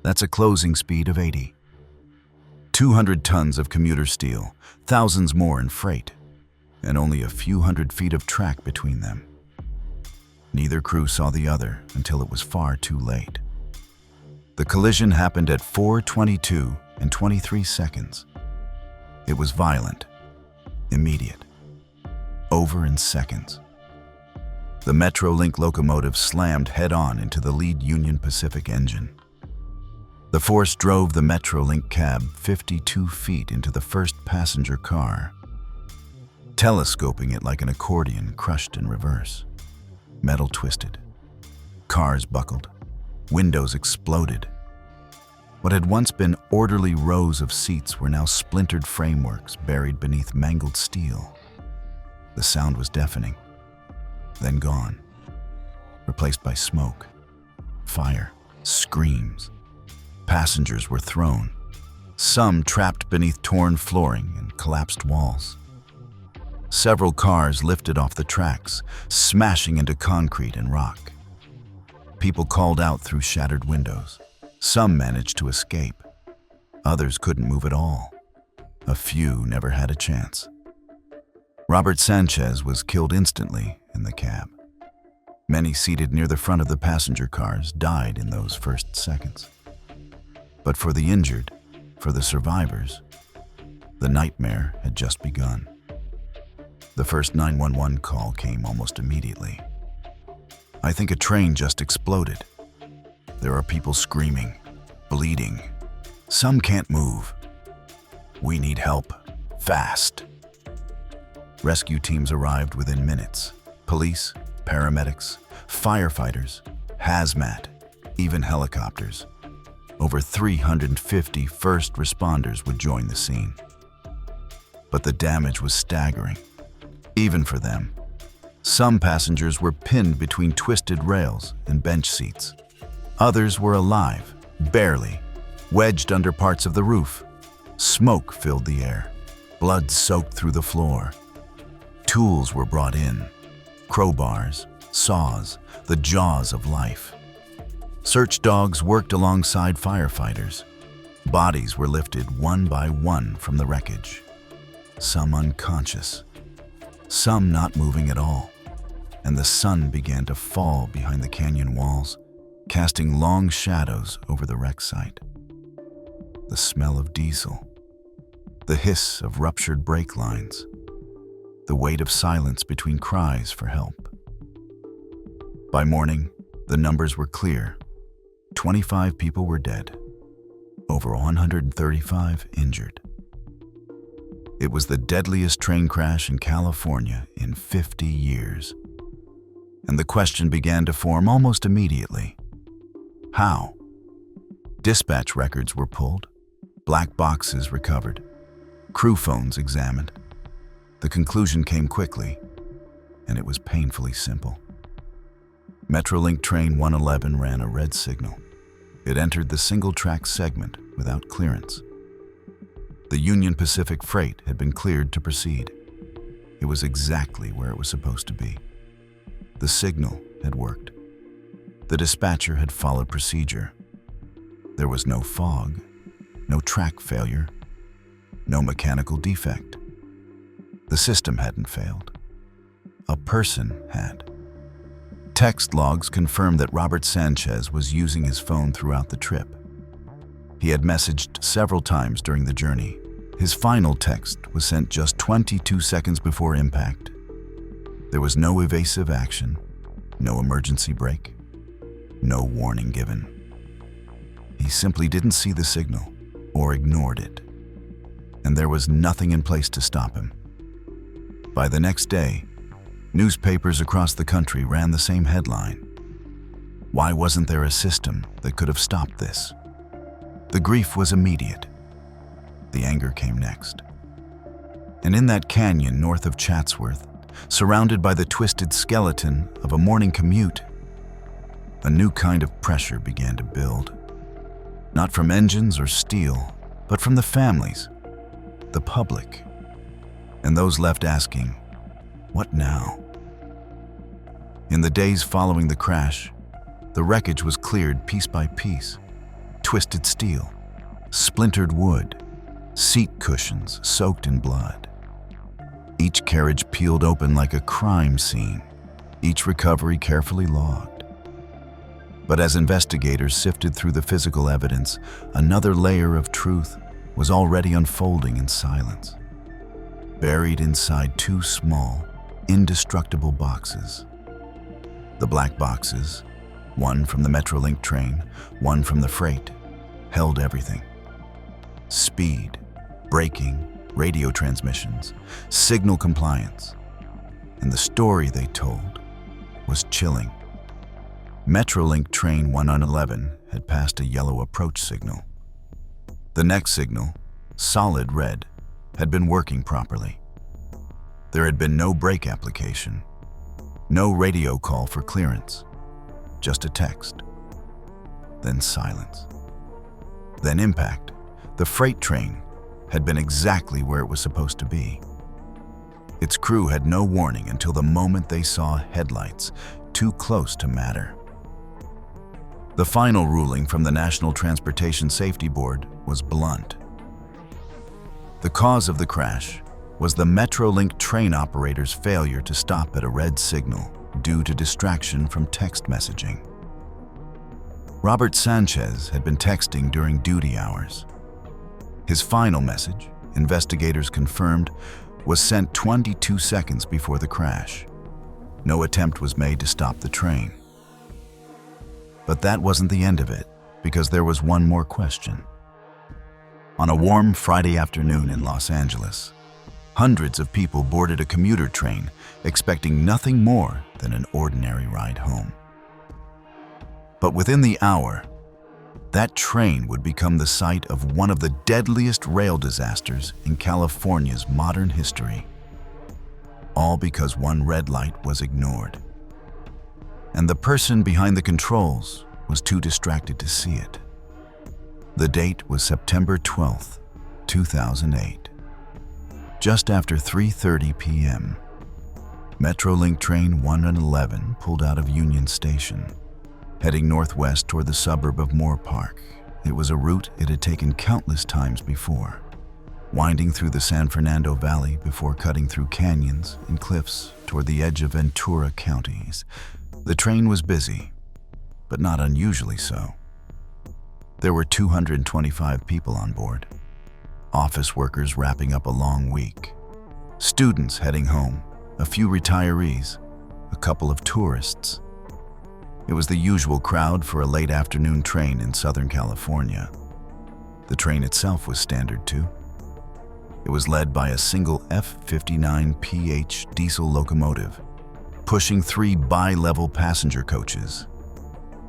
That's a closing speed of 80. 200 tons of commuter steel, thousands more in freight, and only a few hundred feet of track between them. Neither crew saw the other until it was far too late. The collision happened at 4:22 and 23 seconds. It was violent, immediate, over in seconds. The Metrolink locomotive slammed head-on into the lead Union Pacific engine. The force drove the Metrolink cab 52 feet into the first passenger car, telescoping it like an accordion crushed in reverse. Metal twisted. Cars buckled. Windows exploded. What had once been orderly rows of seats were now splintered frameworks buried beneath mangled steel. The sound was deafening, then gone, replaced by smoke, fire, screams. Passengers were thrown, some trapped beneath torn flooring and collapsed walls. Several cars lifted off the tracks, smashing into concrete and rock. People called out through shattered windows. Some managed to escape. Others couldn't move at all. A few never had a chance. Robert Sanchez was killed instantly in the cab. Many seated near the front of the passenger cars died in those first seconds. But for the injured, for the survivors, the nightmare had just begun. The first 911 call came almost immediately. I think a train just exploded. There are people screaming, bleeding. Some can't move. We need help, fast. Rescue teams arrived within minutes. Police, paramedics, firefighters, hazmat, even helicopters. Over 350 first responders would join the scene. But the damage was staggering, even for them. Some passengers were pinned between twisted rails and bench seats. Others were alive, barely, wedged under parts of the roof. Smoke filled the air. Blood soaked through the floor. Tools were brought in. Crowbars, saws, the jaws of life. Search dogs worked alongside firefighters. Bodies were lifted one by one from the wreckage. Some unconscious, some not moving at all. And the sun began to fall behind the canyon walls, casting long shadows over the wreck site. The smell of diesel, the hiss of ruptured brake lines, the weight of silence between cries for help. By morning, the numbers were clear. 25 people were dead, over 135 injured. It was the deadliest train crash in California in 50 years. And the question began to form almost immediately. How? Dispatch records were pulled, black boxes recovered, crew phones examined. The conclusion came quickly, and it was painfully simple. Metrolink Train 111 ran a red signal. It entered the single-track segment without clearance. The Union Pacific freight had been cleared to proceed. It was exactly where it was supposed to be. The signal had worked. The dispatcher had followed procedure. There was no fog, no track failure, no mechanical defect. The system hadn't failed. A person had. Text logs confirmed that Robert Sanchez was using his phone throughout the trip. He had messaged several times during the journey. His final text was sent just 22 seconds before impact. There was no evasive action, no emergency brake, no warning given. He simply didn't see the signal or ignored it, and there was nothing in place to stop him. By the next day, newspapers across the country ran the same headline. Why wasn't there a system that could have stopped this? The grief was immediate. The anger came next. And in that canyon north of Chatsworth, surrounded by the twisted skeleton of a morning commute, a new kind of pressure began to build. Not from engines or steel, but from the families, the public, and those left asking, what now? In the days following the crash, the wreckage was cleared piece by piece. twisted steel, splintered wood, seat cushions soaked in blood. Each carriage peeled open like a crime scene, each recovery carefully logged. But as investigators sifted through the physical evidence, another layer of truth was already unfolding in silence. Buried inside two small, indestructible boxes. The black boxes, one from the Metrolink train, one from the freight, held everything. Speed, braking, radio transmissions, signal compliance. And the story they told was chilling. Metrolink Train 111 had passed a yellow approach signal. The next signal, solid red, had been working properly. There had been no brake application, no radio call for clearance, just a text. Then silence. Then impact. The freight train had been exactly where it was supposed to be. Its crew had no warning until the moment they saw headlights, too close to matter. The final ruling from the National Transportation Safety Board was blunt. The cause of the crash was the Metrolink train operator's failure to stop at a red signal due to distraction from text messaging. Robert Sanchez had been texting during duty hours. His final message, investigators confirmed, was sent 22 seconds before the crash. No attempt was made to stop the train. But that wasn't the end of it, because there was one more question. On a warm Friday afternoon in Los Angeles, hundreds of people boarded a commuter train, expecting nothing more than an ordinary ride home. But within the hour, that train would become the site of one of the deadliest rail disasters in California's modern history. All because one red light was ignored. And the person behind the controls was too distracted to see it. The date was September 12th, 2008. Just after 3:30 p.m., Metrolink Train 111 pulled out of Union Station, heading northwest toward the suburb of Moorpark. It was a route it had taken countless times before, winding through the San Fernando Valley before cutting through canyons and cliffs toward the edge of Ventura counties. The train was busy, but not unusually so. There were 225 people on board. Office workers wrapping up a long week, students heading home, a few retirees, a couple of tourists. It was the usual crowd for a late afternoon train in Southern California. The train itself was standard too. It was led by a single F59PH diesel locomotive, pushing 3 bi-level passenger coaches,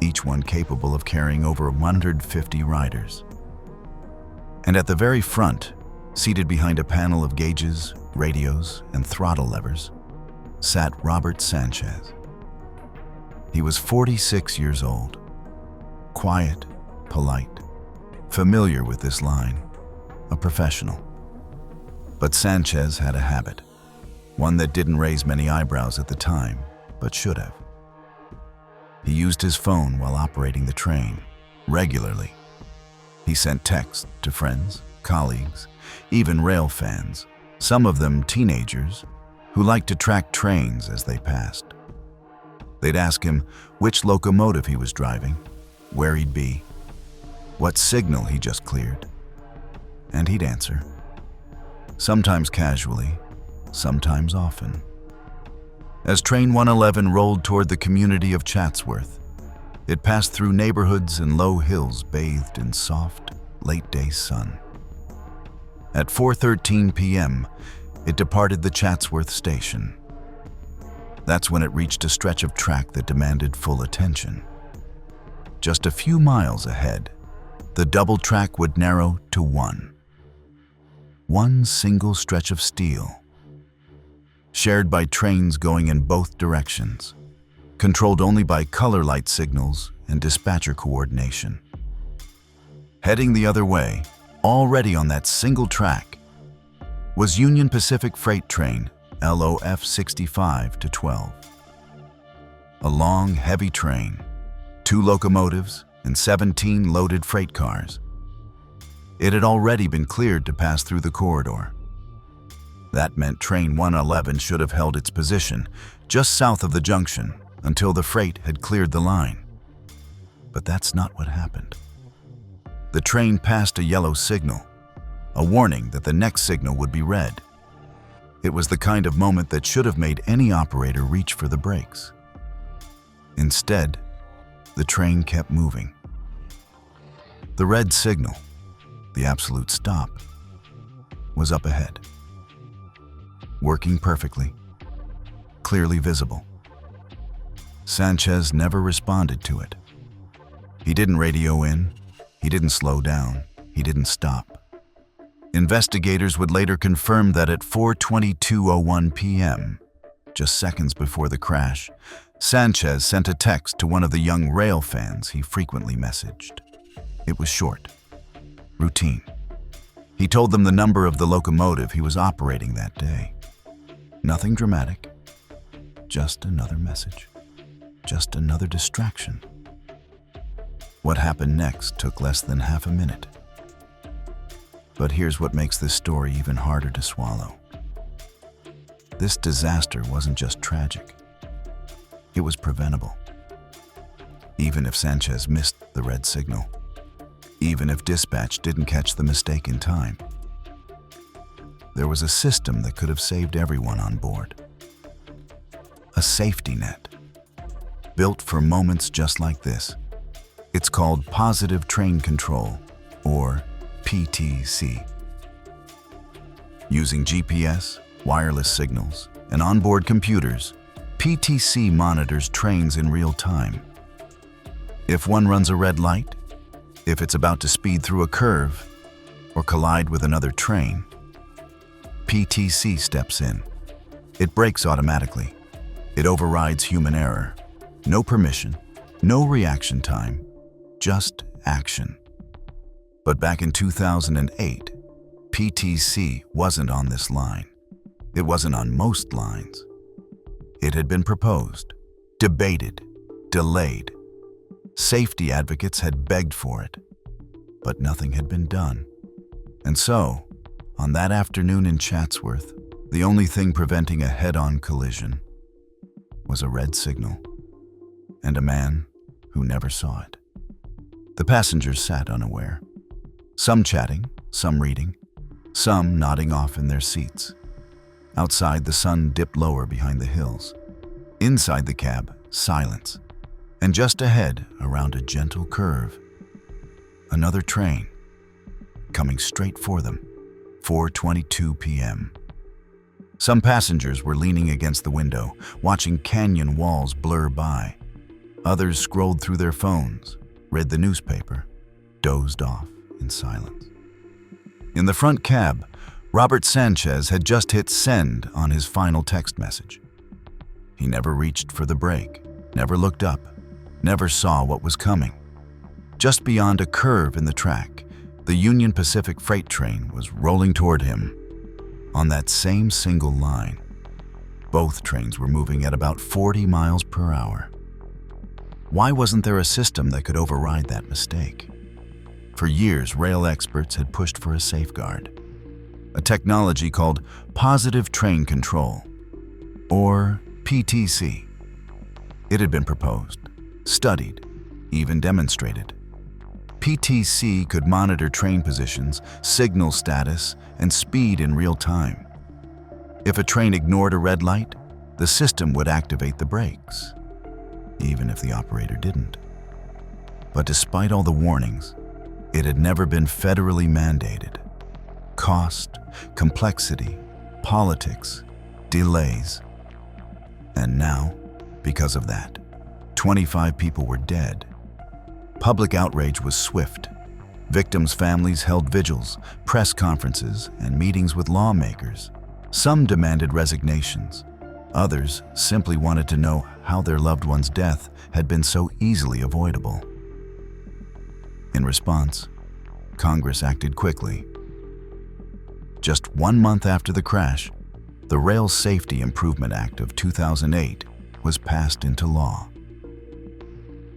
each one capable of carrying over 150 riders. And at the very front, seated behind a panel of gauges, radios, and throttle levers, sat Robert Sanchez. He was 46 years old, quiet, polite, familiar with this line, a professional. But Sanchez had a habit, one that didn't raise many eyebrows at the time, but should have. He used his phone while operating the train, regularly. He sent texts to friends, colleagues, even rail fans, some of them teenagers, who liked to track trains as they passed. They'd ask him which locomotive he was driving, where he'd be, what signal he just cleared. And he'd answer, sometimes casually, sometimes often. As Train 111 rolled toward the community of Chatsworth, it passed through neighborhoods and low hills bathed in soft, late-day sun. At 4:13 p.m., it departed the Chatsworth station. That's when it reached a stretch of track that demanded full attention. Just a few miles ahead, the double track would narrow to one single stretch of steel, shared by trains going in both directions, controlled only by color light signals and dispatcher coordination. Heading the other way, already on that single track, was Union Pacific Freight Train LOF 65-12. A long, heavy train, 2 locomotives, and 17 loaded freight cars. It had already been cleared to pass through the corridor. That meant Train 111 should have held its position just south of the junction until the freight had cleared the line. But that's not what happened. The train passed a yellow signal, a warning that the next signal would be red. It was the kind of moment that should have made any operator reach for the brakes. Instead, the train kept moving. The red signal, the absolute stop, was up ahead. Working perfectly, clearly visible. Sanchez never responded to it. He didn't radio in, he didn't slow down, he didn't stop. Investigators would later confirm that at 4:22:01 p.m., just seconds before the crash, Sanchez sent a text to one of the young rail fans he frequently messaged. It was short, routine. He told them the number of the locomotive he was operating that day. Nothing dramatic, just another message, just another distraction. What happened next took less than half a minute. But here's what makes this story even harder to swallow. This disaster wasn't just tragic. It was preventable. Even if Sanchez missed the red signal, even if dispatch didn't catch the mistake in time, there was a system that could have saved everyone on board. A safety net, built for moments just like this. It's called Positive Train Control, or PTC. Using GPS, wireless signals, and onboard computers, PTC monitors trains in real time. If one runs a red light, if it's about to speed through a curve, or collide with another train, PTC steps in. It brakes automatically. It overrides human error. No permission, no reaction time, just action. But back in 2008, PTC wasn't on this line. It wasn't on most lines. It had been proposed, debated, delayed. Safety advocates had begged for it, but nothing had been done. And so, on that afternoon in Chatsworth, the only thing preventing a head-on collision was a red signal and a man who never saw it. The passengers sat unaware, some chatting, some reading, some nodding off in their seats. Outside, the sun dipped lower behind the hills. Inside the cab, silence. And just ahead, around a gentle curve, another train, coming straight for them, 4:22 p.m. Some passengers were leaning against the window, watching canyon walls blur by. Others scrolled through their phones, read the newspaper, dozed off in silence. In the front cab, Robert Sanchez had just hit send on his final text message. He never reached for the brake, never looked up, never saw what was coming. Just beyond a curve in the track, the Union Pacific freight train was rolling toward him. On that same single line, both trains were moving at about 40 miles per hour. Why wasn't there a system that could override that mistake? For years, rail experts had pushed for a safeguard, a technology called Positive Train Control, or PTC. It had been proposed, studied, even demonstrated. PTC could monitor train positions, signal status, and speed in real time. If a train ignored a red light, the system would activate the brakes, even if the operator didn't. But despite all the warnings, it had never been federally mandated. Cost, complexity, politics, delays. And now, because of that, 25 people were dead. Public outrage was swift. Victims' families held vigils, press conferences, and meetings with lawmakers. Some demanded resignations. Others simply wanted to know how their loved one's death had been so easily avoidable. In response, Congress acted quickly. Just 1 month after the crash, the Rail Safety Improvement Act of 2008 was passed into law.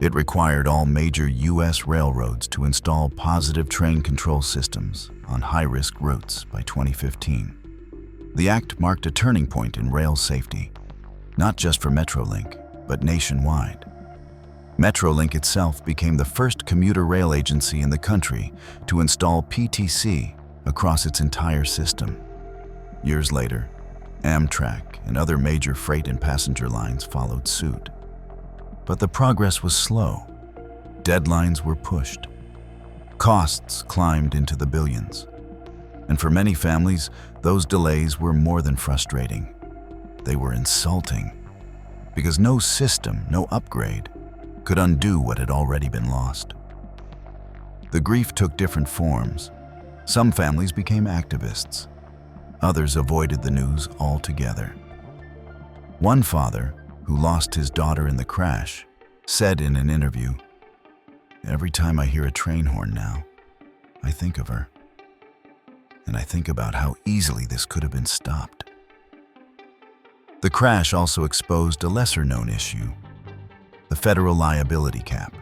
It required all major U.S. railroads to install positive train control systems on high-risk routes by 2015. The act marked a turning point in rail safety, not just for Metrolink, but nationwide. Metrolink itself became the first commuter rail agency in the country to install PTC across its entire system. Years later, Amtrak and other major freight and passenger lines followed suit. But the progress was slow. Deadlines were pushed. Costs climbed into the billions. And for many families, those delays were more than frustrating. They were insulting, because no system, no upgrade, could undo what had already been lost. The grief took different forms. Some families became activists. Others avoided the news altogether. One father, who lost his daughter in the crash, said in an interview, "Every time I hear a train horn now, I think of her. And I think about how easily this could have been stopped." The crash also exposed a lesser-known issue: the federal liability cap.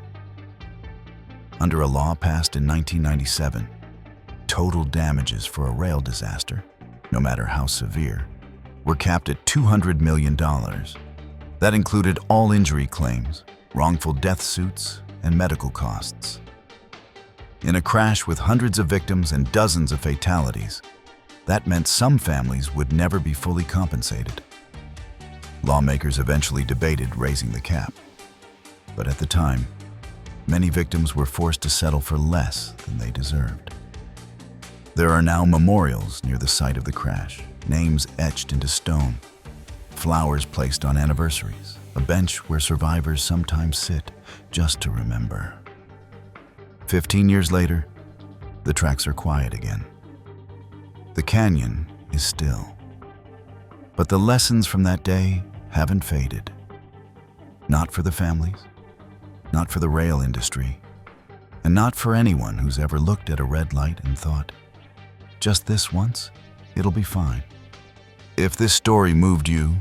Under a law passed in 1997, total damages for a rail disaster, no matter how severe, were capped at $200 million. That included all injury claims, wrongful death suits, and medical costs. In a crash with hundreds of victims and dozens of fatalities, that meant some families would never be fully compensated. Lawmakers eventually debated raising the cap, but at the time, many victims were forced to settle for less than they deserved. There are now memorials near the site of the crash, names etched into stone, flowers placed on anniversaries, a bench where survivors sometimes sit just to remember. 15 years later, the tracks are quiet again. The canyon is still. But the lessons from that day haven't faded. Not for the families, not for the rail industry, and not for anyone who's ever looked at a red light and thought, "Just this once, it'll be fine." If this story moved you,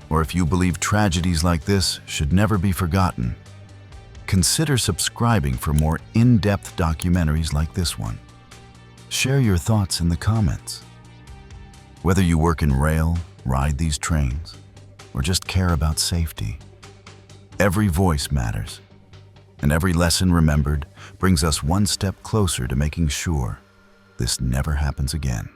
or if you believe tragedies like this should never be forgotten, consider subscribing for more in-depth documentaries like this one. Share your thoughts in the comments. Whether you work in rail, ride these trains, or just care about safety, every voice matters, and every lesson remembered brings us one step closer to making sure this never happens again.